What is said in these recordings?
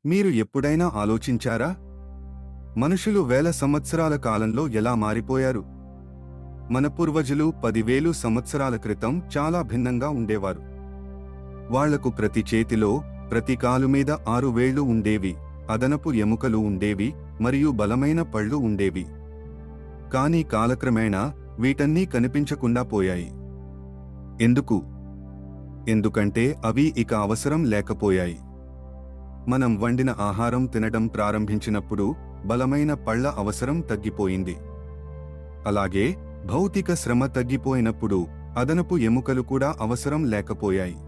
మీరు ఎప్పుడైనా ఆలోచించారా? మనుషులు వేల సంవత్సరాల కాలంలో ఎలా మారిపోయారు? మన పూర్వజులు 10,000 సంవత్సరాల క్రితం చాలా భిన్నంగా ఉండేవారు. వాళ్లకు ప్రతి చేతిలో, ప్రతి కాలు మీద 6 వేళ్లు ఉండేవి, అదనపు ఎముకలు ఉండేవి, మరియు బలమైన పళ్ళు ఉండేవి. కానీ కాలక్రమేణా వీటన్నీ కనిపించకుండా పోయాయి. ఎందుకు? ఎందుకంటే అవి ఇక అవసరం లేకపోయాయి. మనం వండిన ఆహారం తినడం ప్రారంభించినప్పుడు బలమైన పళ్ల అవసరం తగ్గిపోయింది. అలాగే భౌతిక శ్రమ తగ్గిపోయినప్పుడు అదనపు ఎముకలు కూడా అవసరం లేకపోయాయి.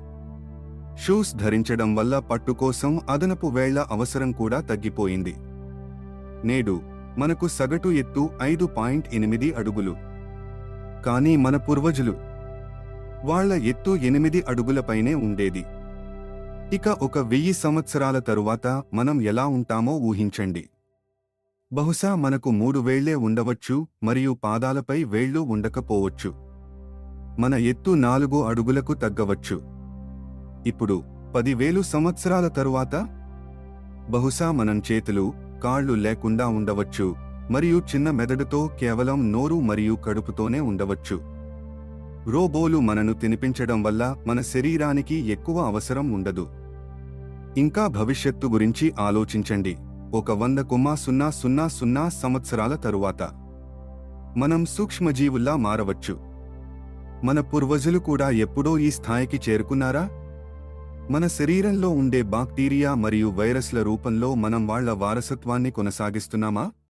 షూస్ ధరించడం వల్ల పట్టు కోసం అదనపు వేళ్ల అవసరం కూడా తగ్గిపోయింది. నేడు మనకు సగటు ఎత్తు 5.8 అడుగులు. కానీ మన పూర్వజులు వాళ్ల ఎత్తు 8 అడుగులపైనే ఉండేది. ఇక 1000 సంవత్సరాల తరువాత మనం ఎలా ఉంటామో ఊహించండి. బహుశా మనకు 3 వేళ్లే ఉండవచ్చు మరియు పాదాలపై వేళ్లు ఉండకపోవచ్చు. మన ఎత్తు 4 అడుగులకు తగ్గవచ్చు. ఇప్పుడు 10,000 సంవత్సరాల తరువాత బహుశా మనం చేతులు, కాళ్లు లేకుండా ఉండవచ్చు మరియు చిన్న మెదడుతో కేవలం నోరు మరియు కడుపుతోనే ఉండవచ్చు. రోబోలు మనను తినిపించడం వల్ల మన శరీరానికి ఎక్కువ అవసరం ఉండదు. ఇంకా భవిష్యత్తు గురించి ఆలోచించండి. 100,000 సంవత్సరాల తరువాత మనం సూక్ష్మజీవుల్లా మారవచ్చు. మన పూర్వజులు కూడా ఎప్పుడో ఈ స్థాయికి చేరుకున్నారా? మన శరీరంలో ఉండే బాక్టీరియా మరియు వైరస్ల రూపంలో మనం వాళ్ల వారసత్వాన్ని కొనసాగిస్తున్నామా?